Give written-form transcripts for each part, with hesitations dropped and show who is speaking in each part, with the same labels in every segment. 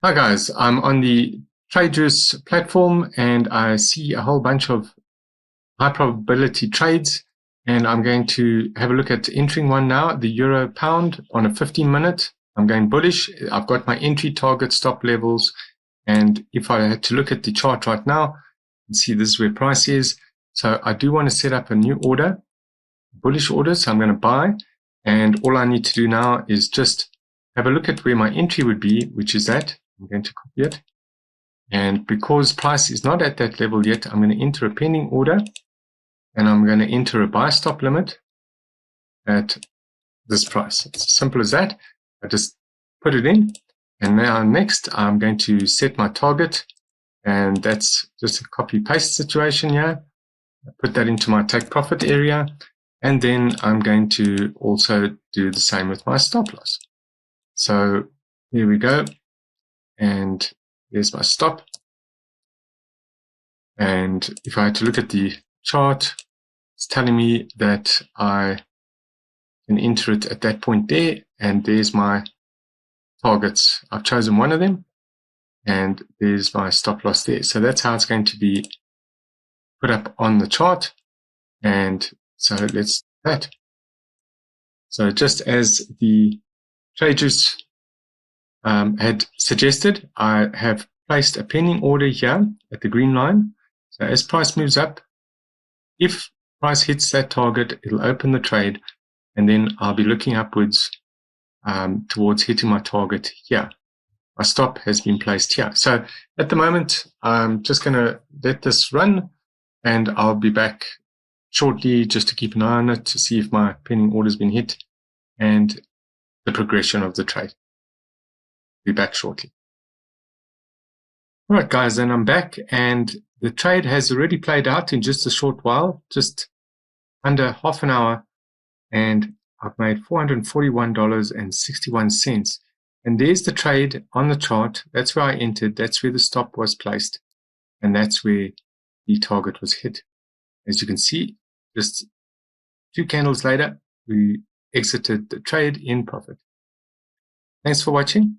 Speaker 1: Hi guys, I'm on the Tradeology platform and I see a whole bunch of high probability trades, and I'm going to have a look at entering one now, the euro pound on a 15-minute. I'm going bullish. I've got my entry target stop levels, and if I had to look at the chart right now, you can see this is where price is. So I do want to set up a new order, bullish order, so I'm going to buy, and all I need to do now is just have a look at where my entry would be, which is that. I'm going to copy it. And because price is not at that level yet, I'm going to enter a pending order and I'm going to enter a buy stop limit at this price. It's as simple as that. I just put it in. And now next, I'm going to set my target. And that's just a copy paste situation here. I put that into my take profit area. And then I'm going to also do the same with my stop loss. So here we go. And there's my stop. And if I had to look at the chart, it's telling me that I can enter it at that point there. And there's my targets. I've chosen one of them. And there's my stop loss there. So that's how it's going to be put up on the chart. And so let's do that. So just as the traders had suggested, I have placed a pending order here at the green line. So as price moves up, if price hits that target, it'll open the trade, and then I'll be looking upwards towards hitting my target here. My stop has been placed here. So at the moment, I'm just going to let this run, and I'll be back shortly just to keep an eye on it to see if my pending order has been hit and the progression of the trade. Be back shortly. All right, guys, then I'm back, and the trade has already played out in just a short while, just under half an hour, and I've made $441.61. And there's the trade on the chart. That's where I entered. That's where the stop was placed, and that's where the target was hit. As you can see, just 2 candles later, we exited the trade in profit. Thanks for watching.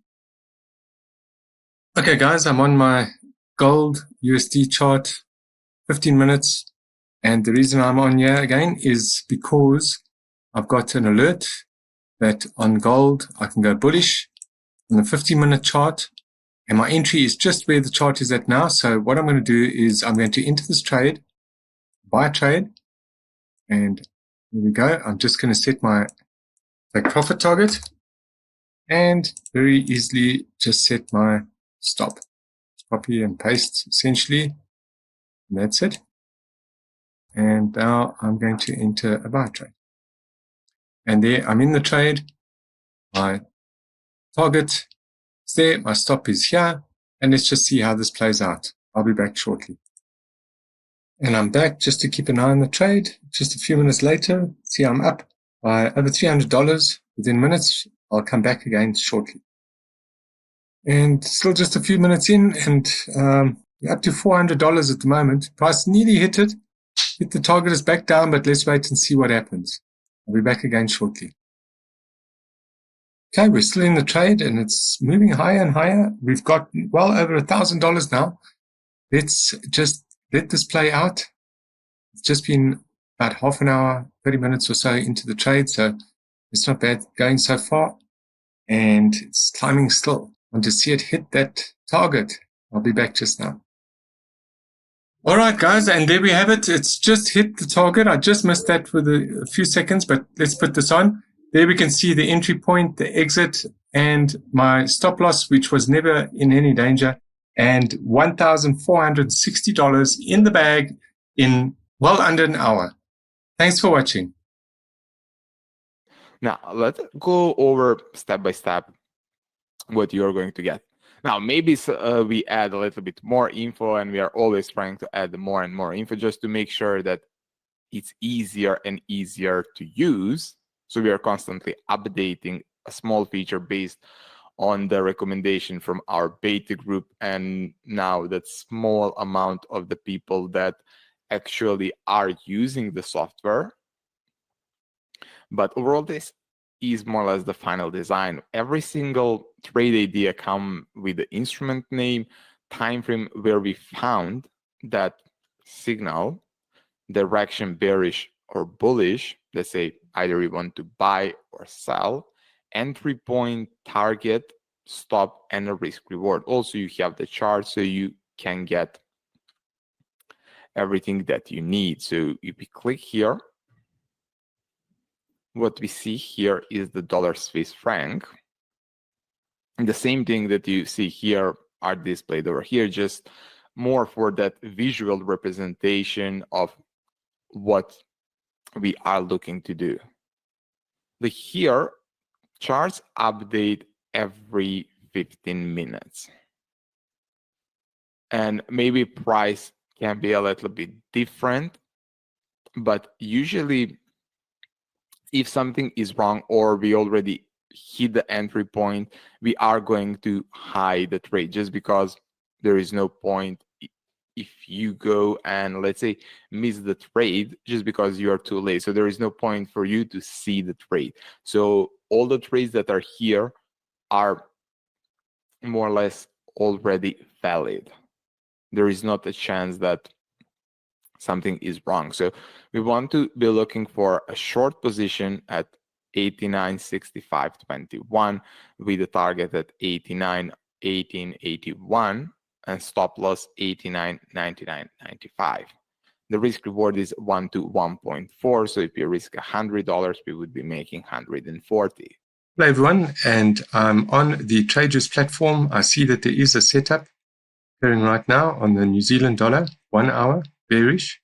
Speaker 1: Okay, guys, I'm on my gold USD chart, 15 minutes. And the reason I'm on here again is because I've got an alert that on gold, I can go bullish on the 15-minute chart. And my entry is just where the chart is at now. So what I'm going to do is I'm going to enter this trade, buy a trade. And here we go. I'm just going to set my take profit target and very easily just set my stop. Copy and paste essentially. And that's it. And now I'm going to enter a buy trade. And there I'm in the trade. My target is there. My stop is here. And let's just see how this plays out. I'll be back shortly. And I'm back just to keep an eye on the trade. Just a few minutes later, see I'm up by over $300 within minutes. I'll come back again shortly. And still just a few minutes in, and we're up to $400 at the moment. Price nearly hit it. Hit the target is back down, but let's wait and see what happens. I'll be back again shortly. Okay, we're still in the trade, and it's moving higher and higher. We've got well over $1,000 now. Let's just let this play out. It's just been about half an hour, 30 minutes or so into the trade, so it's not bad going so far. And it's climbing still. I want to see it hit that target. I'll be back just now. All right, guys, and there we have it. It's just hit the target. I just missed that for a few seconds, but let's put this on. There we can see the entry point, the exit, and my stop loss, which was never in any danger, and $1,460 in the bag in well under an hour. Thanks for watching.
Speaker 2: Now, let's go over step by step what you're going to get. Now, maybe we add a little bit more info, and we are always trying to add more and more info just to make sure that it's easier and easier to use. So we are constantly updating a small feature based on the recommendation from our beta group, and now that small amount of the people that actually are using the software. But overall, this is more or less the final design. Every single trade idea come with the instrument name, time frame where we found that signal, direction bearish or bullish, let's say either we want to buy or sell, entry point, target, stop, and a risk reward. Also, you have the chart so you can get everything that you need. So if we click here, what we see here is the dollar Swiss franc. And the same thing that you see here are displayed over here, just more for that visual representation of what we are looking to do. Here, charts update every 15 minutes. And maybe price can be a little bit different, but usually if something is wrong or we already hit the entry point, we are going to hide the trade, just because there is no point if you go and, let's say, miss the trade just because you are too late. So there is no point for you to see the trade. So all the trades that are here are more or less already valid. There is not a chance that something is wrong. So we want to be looking for a short position at 89.6521 with a target at 89.1881 and stop loss 89.9995. The risk reward is 1 to 1.4. So if you risk $100, we would be making 140.
Speaker 1: Hello everyone, and I'm on the Traders platform. I see that there is a setup occurring right now on the New Zealand dollar, 1 hour, bearish.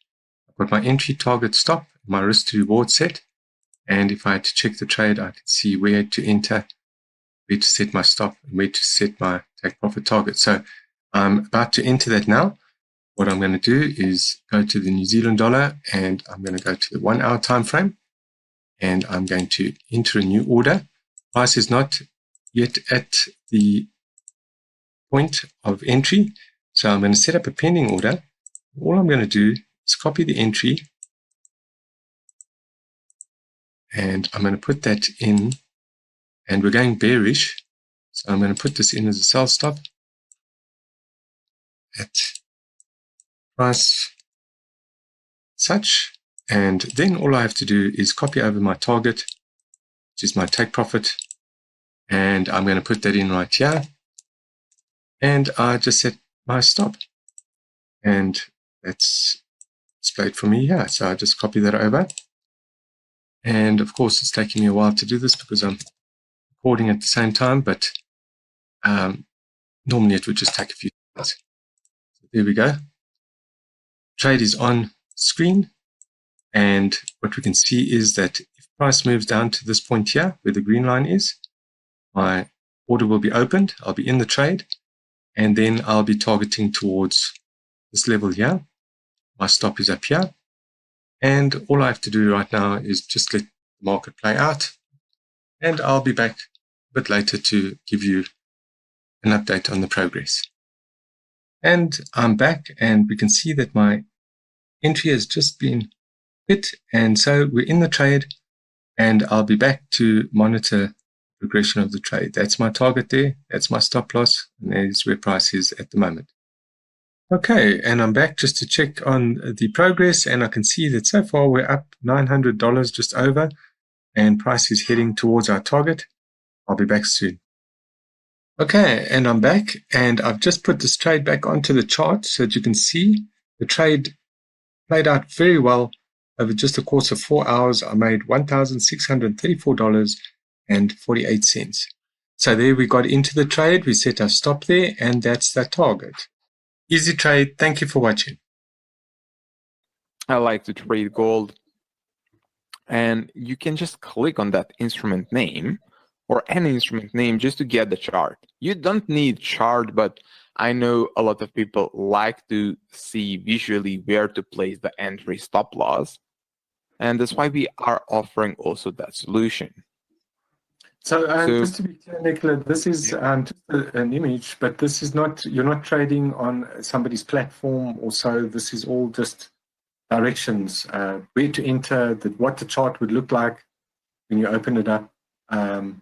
Speaker 1: I've got my entry, target, stop, my risk to reward set. And if I had to check the trade, I can see where to enter, where to set my stop, and where to set my take profit target. So I'm about to enter that now. What I'm going to do is go to the New Zealand dollar, and I'm going to go to the 1 hour time frame, and I'm going to enter a new order. Price is not yet at the point of entry, so I'm going to set up a pending order. All I'm going to do is copy the entry, and I'm going to put that in, and we're going bearish, so I'm going to put this in as a sell stop at price such, and then all I have to do is copy over my target, which is my take profit, and I'm going to put that in right here, and I just set my stop, and that's displayed for me here. So I just copy that over, and of course it's taking me a while to do this because I'm recording at the same time, but normally it would just take a few seconds. So there we go. Trade is on screen, and what we can see is that if price moves down to this point here where the green line is, my order will be opened. I'll be in the trade, and then I'll be targeting towards this level here. My stop is up here, and all I have to do right now is just let the market play out, and I'll be back a bit later to give you an update on the progress. And I'm back, and we can see that my entry has just been hit, and so we're in the trade, and I'll be back to monitor progression of the trade. That's my target there, that's my stop loss, and there's where price is at the moment. Okay, and I'm back just to check on the progress, and I can see that so far we're up $900 just over, and price is heading towards our target. I'll be back soon. Okay, and I'm back, and I've just put this trade back onto the chart so that you can see the trade played out very well. Over just the course of 4 hours, I made $1,634.48. So there we got into the trade, we set our stop there, and that's the target. Easy trade. Thank you for watching.
Speaker 2: I like to trade gold, and you can just click on that instrument name or any instrument name just to get the chart. You don't need chart, but I know a lot of people like to see visually where to place the entry stop loss, and that's why we are offering also that solution.
Speaker 1: So just to be clear, Nicola, this is just an image, but this is not, you're not trading on somebody's platform or so. This is all just directions, where to enter, what the chart would look like when you open it up on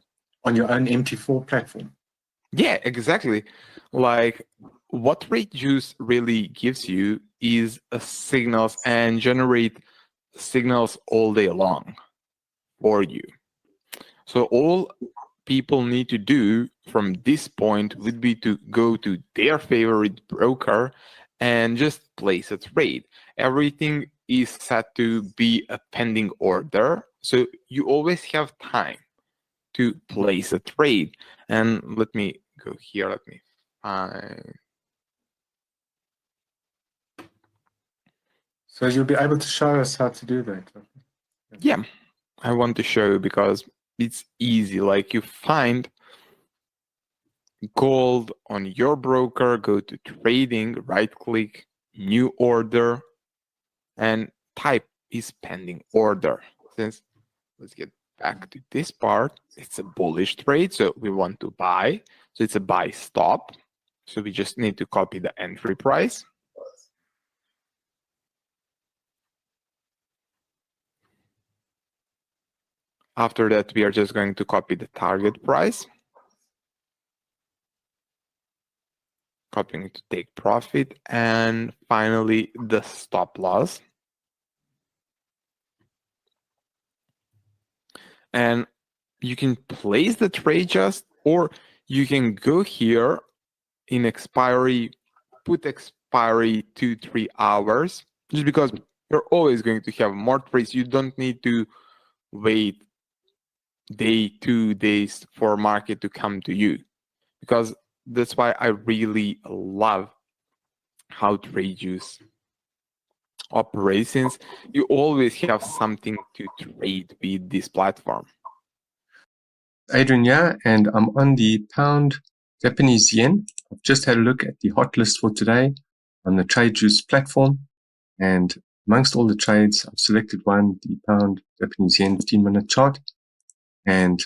Speaker 1: your own MT4 platform.
Speaker 2: Yeah, exactly. Like what Tradejuice really gives you is signals and generate signals all day long for you. So all people need to do from this point would be to go to their favorite broker and just place a trade. Everything is set to be a pending order. So you always have time to place a trade. And let me go here. Let me find.
Speaker 1: So you'll be able to show us how to do that.
Speaker 2: Yeah, I want to show you because it's easy. Like you find gold on your broker, go to trading, right click, new order, and type is pending order. Since let's get back to this part, it's a bullish trade, so we want to buy. So it's a buy stop. So we just need to copy the entry price. After that, we are just going to copy the target price. Copying to take profit, and finally the stop loss. And you can place the trade just, or you can go here in expiry, put expiry 2-3 hours, just because you're always going to have more trades. You don't need to wait day, 2 days for market to come to you, because that's why I really love how Tradejuice operates, since you always have something to trade with this platform.
Speaker 1: Adrian here, and I'm on the pound Japanese yen. I've just had a look at the hot list for today on the Tradejuice platform, and amongst all the trades, I've selected one, the pound Japanese yen 15-minute chart, and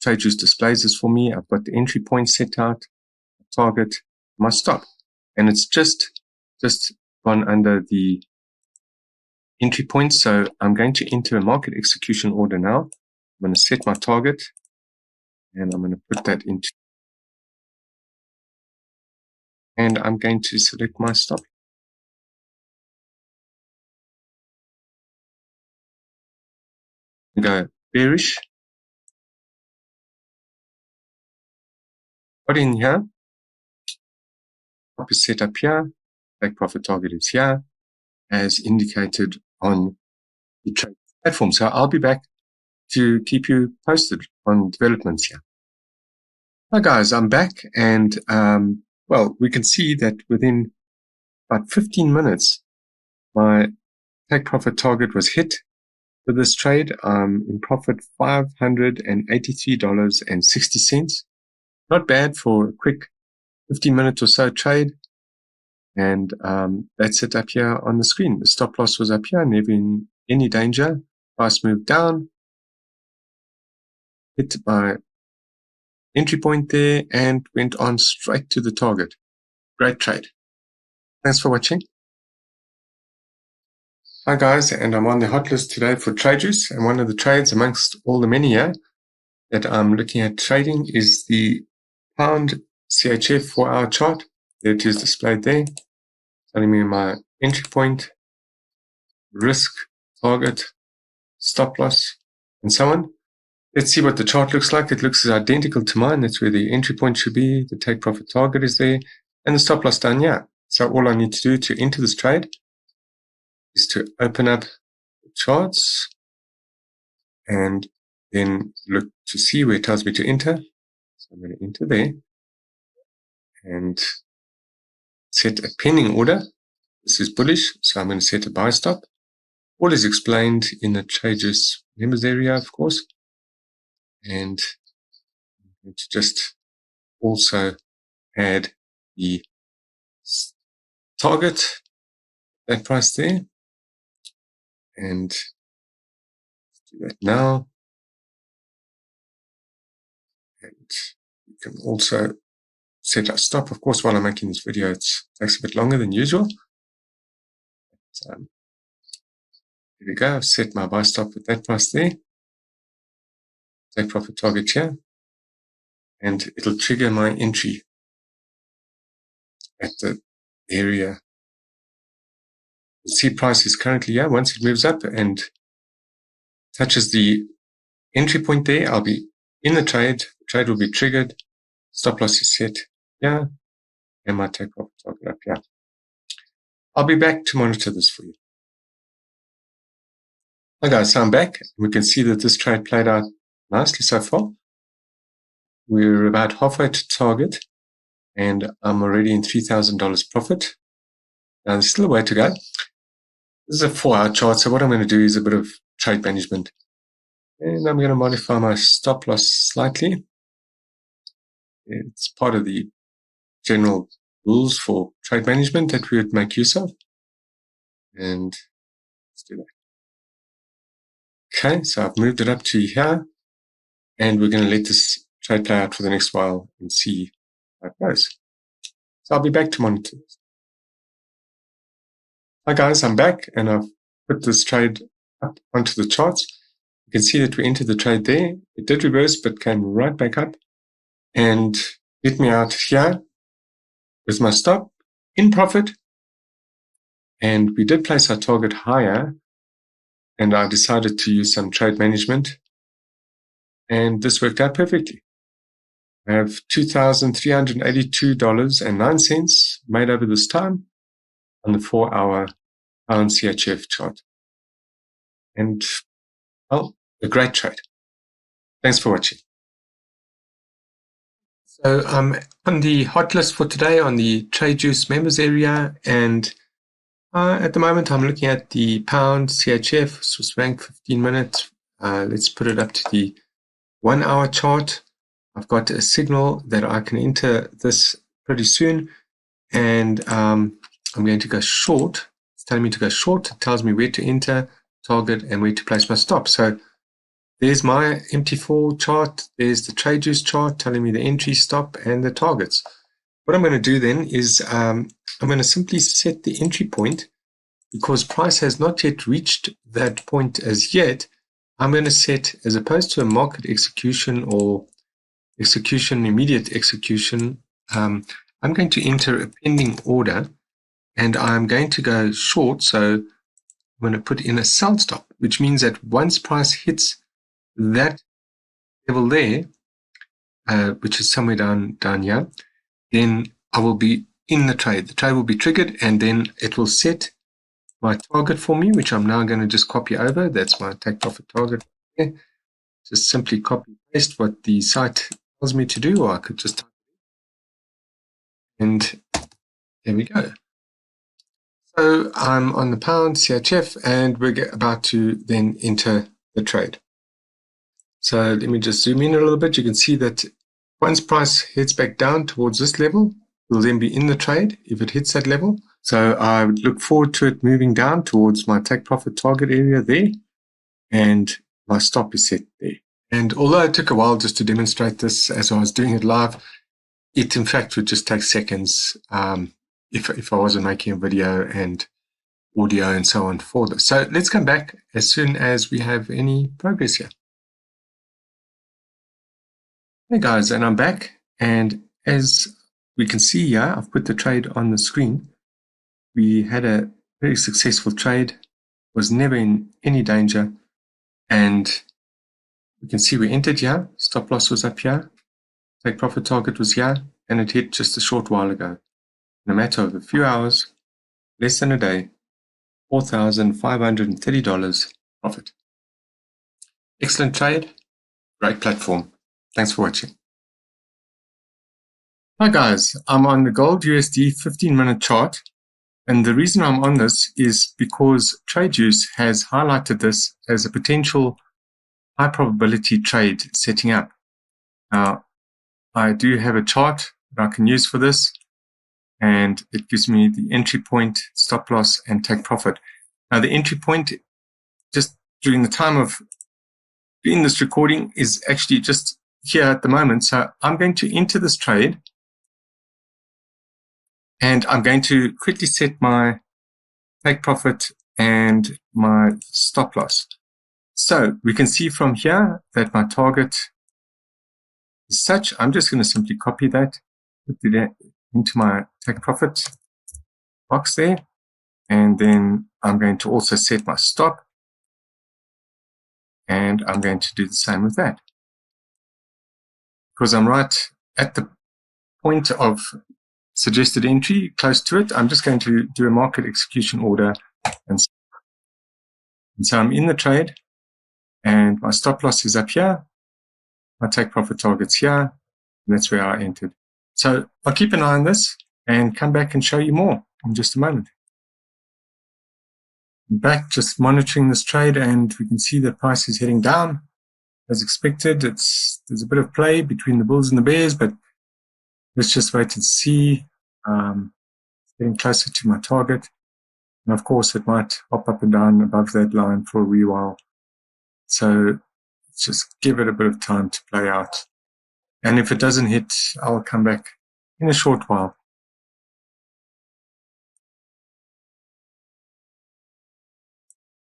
Speaker 1: Tradejuice displays this for me. I've got the entry point set out, target, my stop, and it's just gone under the entry point. So I'm going to enter a market execution order now. I'm going to set my target, and I'm going to put that into, and I'm going to select my stop. Go bearish. Got in here. Stop is set up here. Take profit target is here, as indicated on the trade platform. So I'll be back to keep you posted on developments here. Hi guys, I'm back, and well, we can see that within about 15 minutes, my take profit target was hit for this trade. In profit $583.60. Not bad for a quick 15-minute or so trade. And that's it up here on the screen. The stop loss was up here, never in any danger. Price moved down, hit my entry point there, and went on straight to the target. Great trade. Thanks for watching. Hi guys, and I'm on the hot list today for Tradejuice, and one of the trades amongst all the many here that I'm looking at trading is the pound CHF 4-hour chart. There it is displayed there, telling me my entry point, risk, target, stop loss, and so on. Let's see what the chart looks like. It looks identical to mine. That's where the entry point should be. The take profit target is there, and the stop loss down here. So all I need to do to enter this trade is to open up the charts and then look to see where it tells me to enter. So I'm going to enter there and set a pending order. This is bullish, so I'm going to set a buy stop. All is explained in the Tradejuice members area, of course. And I'm going to just also add the target, that price there, and do that now. And you can also set a stop. Of course, while I'm making this video, it takes a bit longer than usual. So, here we go. I've set my buy stop with that price there. Take profit target here. and it'll trigger my entry at the area. You'll see price is currently here. Once it moves up and touches the entry point there, I'll be in the trade. The trade will be triggered. Stop loss is set here, and my take profit target up here. I'll be back to monitor this for you. Hi guys, so I'm back. We can see that this trade played out nicely so far. We're about halfway to target, and I'm already in $3,000 profit. Now there's still a way to go. This is a 4-hour chart, so what I'm going to do is a bit of trade management. And I'm going to modify my stop loss slightly. It's part of the general rules for trade management that we would make use of. And let's do that. Okay, so I've moved it up to here, and we're going to let this trade play out for the next while and see how it goes. So I'll be back to monitor this. Hi guys, I'm back, and I've put this trade up onto the charts. You can see that we entered the trade there. It did reverse, but came right back up and hit me out here with my stop in profit. And we did place our target higher, and I decided to use some trade management, and this worked out perfectly. I have $2,382.09 made over this time on the 4-hour pound CHF chart. And, well, a great trade. Thanks for watching. So I'm on the hot list for today on the TradeJuice members area, and at the moment I'm looking at the pound CHF Swiss franc 15 minutes. Let's put it up to the 1-hour chart. I've got a signal that I can enter this pretty soon, and I'm going to go short. It's telling me to go short. It tells me where to enter, target, and where to place my stop. So there's my MT4 chart. There's the TradeJuice chart telling me the entry, stop, and the targets. What I'm going to do then is I'm going to simply set the entry point, because price has not yet reached that point as yet. I'm going to set, as opposed to a market execution or immediate execution, I'm going to enter a pending order, and I'm going to go short. So I'm going to put in a sell stop, which means that once price hits that level there, which is somewhere down here, then I will be in the trade. The trade will be triggered, and then it will set my target for me, which I'm now going to just copy over. That's my take profit target. Okay. Just simply copy paste what the site tells me to do, or I could just type it in. And there we go. So I'm on the pound CHF, and we're about to then enter the trade. So let me just zoom in a little bit. You can see that once price heads back down towards this level, we'll then be in the trade if it hits that level. So I would look forward to it moving down towards my take profit target area there, and my stop is set there. And although it took a while just to demonstrate this as I was doing it live, it in fact would just take seconds if I wasn't making a video and audio and so on for this. So let's come back as soon as we have any progress here. Hey guys, and I'm back, and as we can see here, I've put the trade on the screen. We had a very successful trade, was never in any danger, and you can see we entered here, stop loss was up here, take profit target was here, and it hit just a short while ago. In a matter of a few hours, less than a day, $4,530 profit. Excellent trade, great platform. Thanks for watching. Hi guys, I'm on the gold USD 15-minute chart, and the reason I'm on this is because TradeJuice has highlighted this as a potential high probability trade setting up. Now, I do have a chart that I can use for this, and it gives me the entry point, stop loss, and take profit. Now, the entry point, just during the time of doing this recording, is actually just here at the moment. So I'm going to enter this trade, and I'm going to quickly set my take profit and my stop loss. So we can see from here that my target As such, I'm just going to simply copy that, put it into my take profit box there, and then I'm going to also set my stop, and I'm going to do the same with that. Because I'm right at the point of suggested entry, close to it, I'm just going to do a market execution order, and so I'm in the trade, and my stop loss is up here, my take profit target's here, and that's where I entered. So I'll keep an eye on this and come back and show you more in just a moment. I'm back just monitoring this trade, and we can see the price is heading down as expected. There's a bit of play between the bulls and the bears, but let's just wait and see. Getting closer to my target, and of course it might hop up and down above that line for a wee while. So just give it a bit of time to play out. And if it doesn't hit, I'll come back in a short while.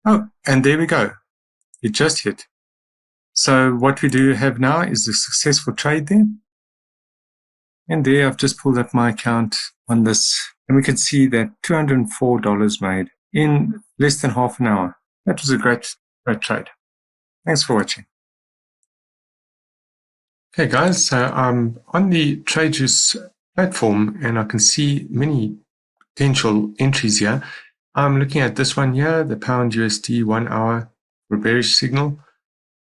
Speaker 1: Oh, and there we go. It just hit. So what we do have now is a successful trade there. And there I've just pulled up my account on this, and we can see that $204 made in less than half an hour. That was a great trade. Thanks for watching. Okay guys, so I'm on the Tradejuice platform and I can see many potential entries here. I'm looking at this one here, the pound USD 1 hour for bearish signal,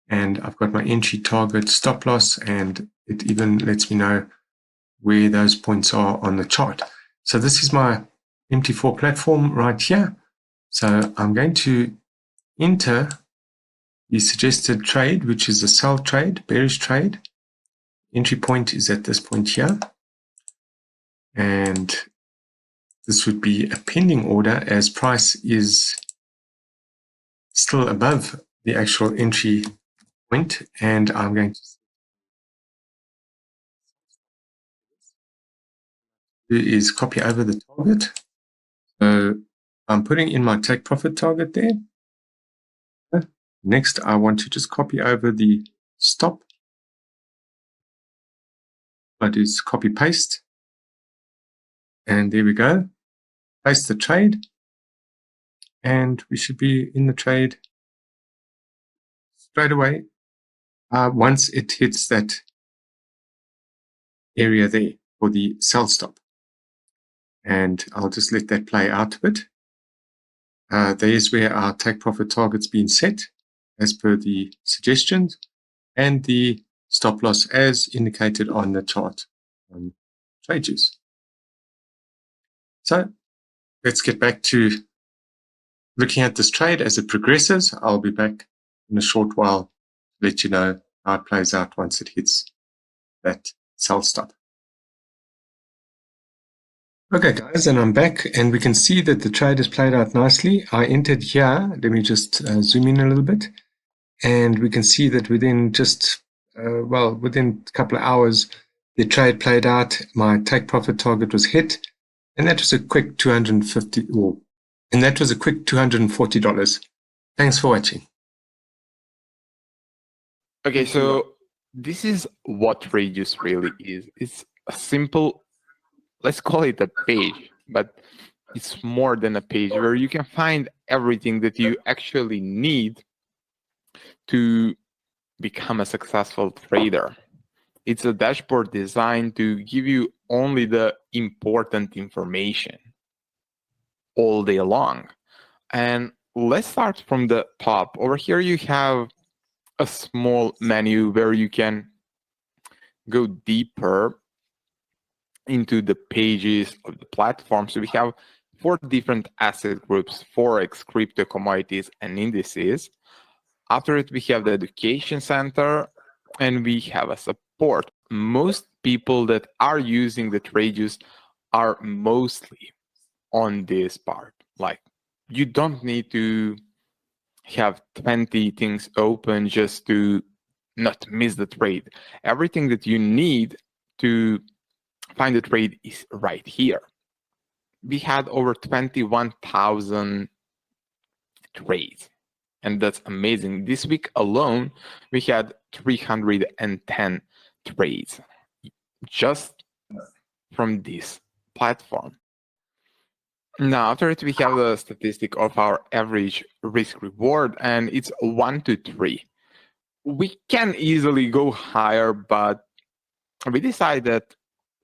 Speaker 1: and I've got my entry target, stop loss, and it even lets me know where those points are on the chart. So this is my MT4 platform right here. So I'm going to enter the suggested trade, which is a sell trade, bearish trade. Entry point is at this point here. And this would be a pending order as price is still above the actual entry point. And I'm going to do is copy over the target. So I'm putting in my take profit target there. Next, I want to just copy over the stop. I do is copy paste. And there we go. Paste the trade. And we should be in the trade straight away once it hits that area there for the sell stop. And I'll just let that play out a bit. There's where our take profit target's been set as per the suggestions, and the stop loss as indicated on the chart on Tradejuice. So let's get back to looking at this trade as it progresses. I'll be back in a short while to let you know how it plays out once it hits that sell stop. Okay guys, and I'm back, and we can see that the trade has played out nicely. I entered here. Let me just zoom in a little bit, and we can see that within just within a couple of hours the trade played out. My take profit target was hit, and that was a quick $240. Thanks for watching.
Speaker 2: Okay, so this is what Tradejuice really is. It's a simple, let's call it a page, but it's more than a page, where you can find everything that you actually need to become a successful trader. It's a dashboard designed to give you only the important information all day long. And let's start from the top. Over here you have a small menu where you can go deeper into the pages of the platform. So we have 4 different asset groups: Forex, crypto, commodities, and indices. After it, we have the education center, and we have a support. Most people that are using the Tradejuice are mostly on this part. Like, you don't need to have 20 things open just to not miss the trade. Everything that you need to find the trade is right here. We had over 21,000 trades, and that's amazing. This week alone, we had 310 trades just from this platform. Now, after it, we have the statistic of our average risk reward, and it's 1 to 3. We can easily go higher, but we decide that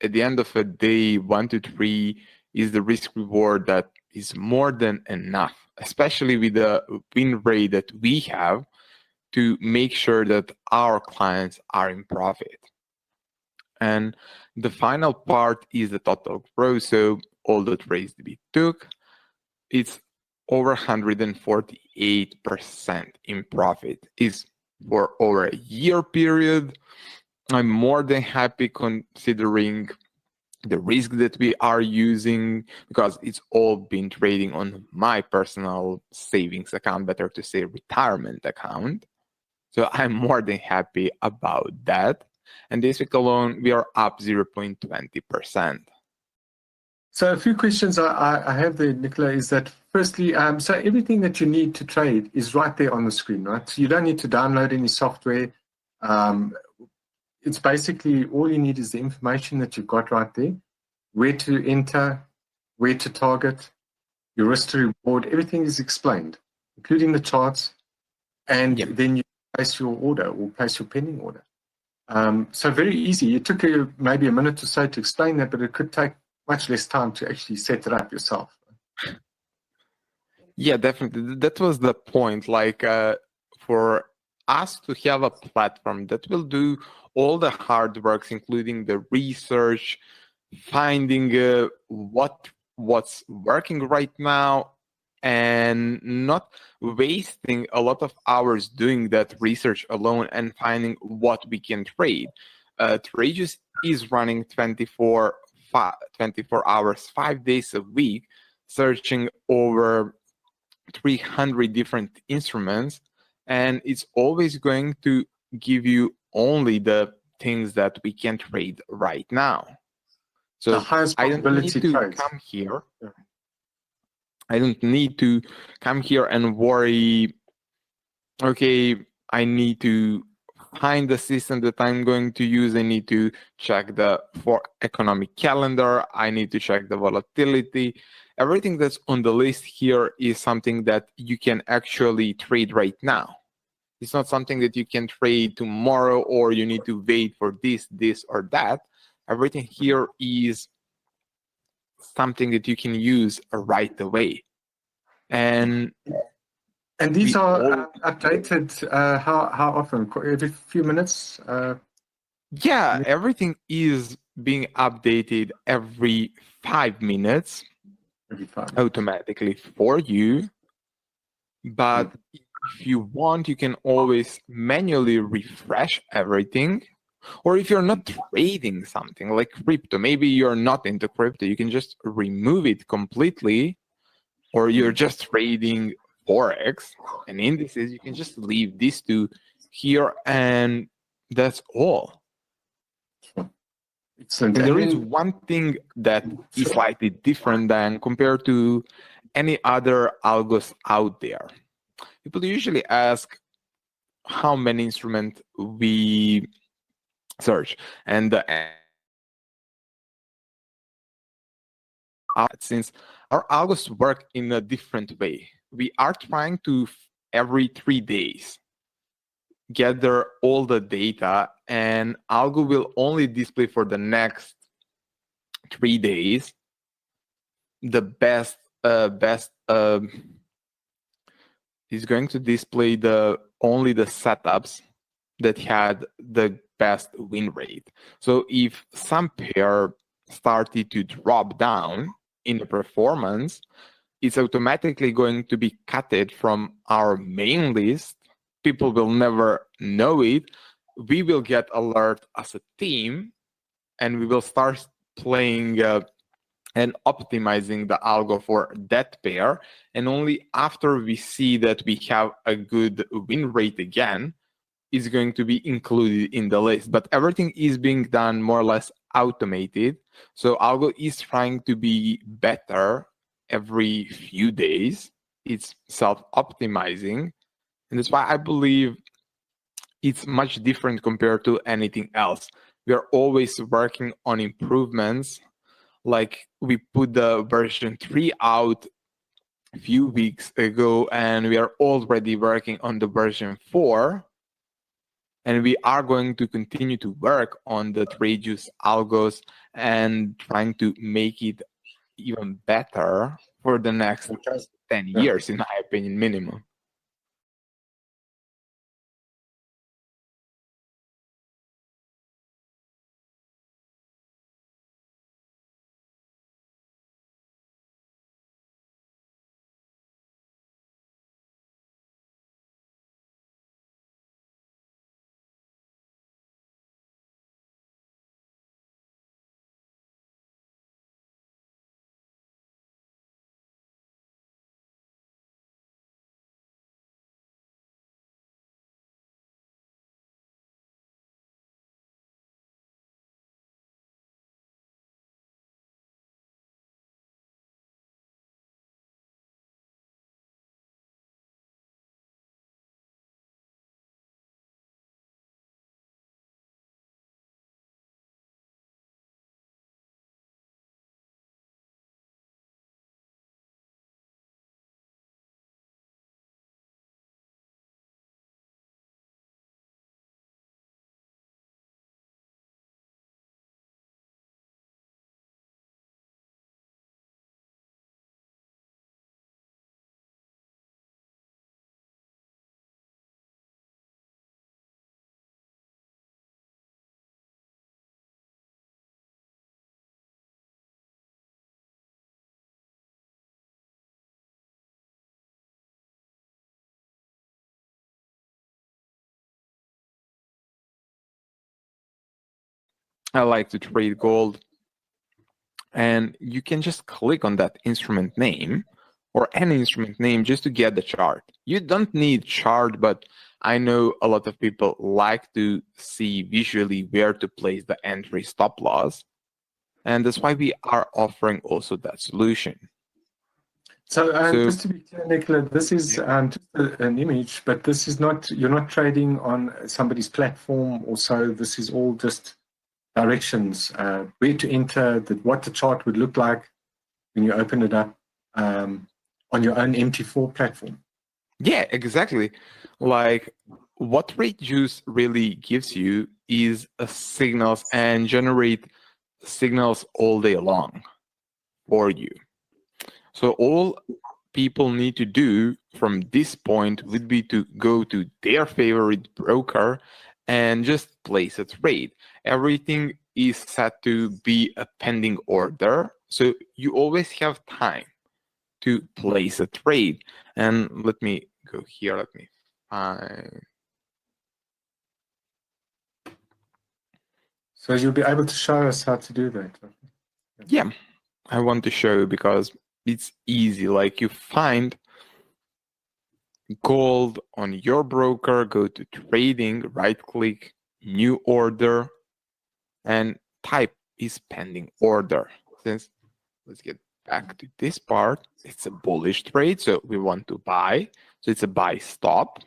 Speaker 2: at the end of the day, 1 to 3 is the risk reward that is more than enough, especially with the win rate that we have, to make sure that our clients are in profit. And the final part is the total growth. So all the trades that we took, it's over 148% in profit. Is for over a year period. I'm more than happy considering the risk that we are using, because it's all been trading on my personal savings account, better to say retirement account. So I'm more than happy about that. And this week alone, we are up 0.20%.
Speaker 1: So a few questions I have there, Nicola, is that firstly, so everything that you need to trade is right there on the screen, right? So you don't need to download any software. It's basically all you need is the information that you've got right there, where to enter, where to target, your risk to reward, everything is explained, including the charts, and then you place your order or place your pending order. So very easy. It took you maybe a minute or so to explain that, but it could take much less time to actually set it up yourself.
Speaker 2: Yeah, definitely. That was the point. Like for us to have a platform that will do all the hard works, including the research, finding what's working right now, and not wasting a lot of hours doing that research alone and finding what we can trade. Tradeology is running 24 hours, 5 days a week, searching over 300 different instruments, and it's always going to give you only the things that we can trade right now. So I don't need to come here. I don't need to come here and worry, okay, I need to find the system that I'm going to use. I need to check the economic calendar. I need to check the volatility. Everything that's on the list here is something that you can actually trade right now. It's not something that you can trade tomorrow, or you need to wait for this, or that. Everything here is something that you can use right away. And
Speaker 1: these are updated how often? Every few minutes?
Speaker 2: Yeah, everything is being updated every 5 minutes, automatically for you. But if you want, you can always manually refresh everything. Or if you're not trading something like crypto, maybe you're not into crypto, you can just remove it completely. Or you're just trading Forex and indices, you can just leave these two here, and that's all. And there is one thing that is slightly different than compared to any other algos out there. People usually ask how many instruments we search, and since our algos work in a different way, we are trying to every 3 days gather all the data, and algo will only display for the next 3 days the best is going to display only the setups that had the best win rate. So if some pair started to drop down in the performance, it's automatically going to be cutted from our main list. People will never know it. We will get alert as a team, and we will start playing and optimizing the algo for that pair. And only after we see that we have a good win rate again, is going to be included in the list. But everything is being done more or less automated. So algo is trying to be better every few days. It's self-optimizing. And that's why I believe it's much different compared to anything else. we are always working on improvements. Like we put the version 3 out a few weeks ago, and we are already working on the version 4. And we are going to continue to work on the Tradejuice algos and trying to make it even better for the next 10 years, in my opinion, minimum. I like to trade gold, and you can just click on that instrument name or any instrument name just to get the chart. You don't need chart, but I know a lot of people like to see visually where to place the entry stop loss, and that's why we are offering also that solution.
Speaker 1: So just to be clear, Nicola, this is just an image, but this is not, you're not trading on somebody's platform or so. This is all just directions, where to enter, what the chart would look like when you open it up on your own MT4 platform.
Speaker 2: Yeah, exactly. Like what Tradejuice really gives you is a signals and generate signals all day long for you. So all people need to do from this point would be to go to their favorite broker and just place a trade. Everything is set to be a pending order, so you always have time to place a trade. And let me go here, let me find.
Speaker 1: So you'll be able to show us how to do that.
Speaker 2: Yeah, I want to show you because it's easy. Like you find gold on your broker, go to trading, right click, new order, and type is pending order. Since let's get back to this part, it's a bullish trade, so we want to buy. So it's a buy stop.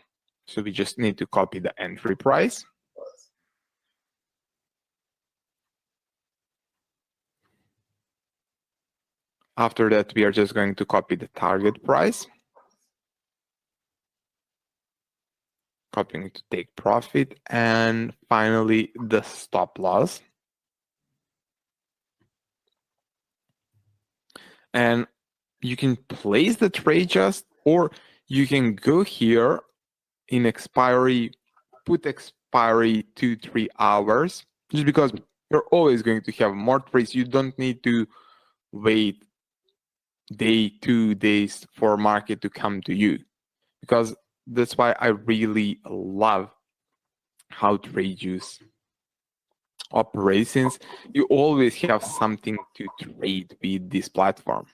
Speaker 2: So we just need to copy the entry price. After that, we are just going to copy the target price. Copying to take profit, and finally the stop loss. And you can place the trade just, or you can go here in expiry, put expiry 2-3 hours, just because you're always going to have more trades. You don't need to wait day, 2 days for market to come to you, because that's why I really love how Tradejuice operates, since you always have something to trade with this platform.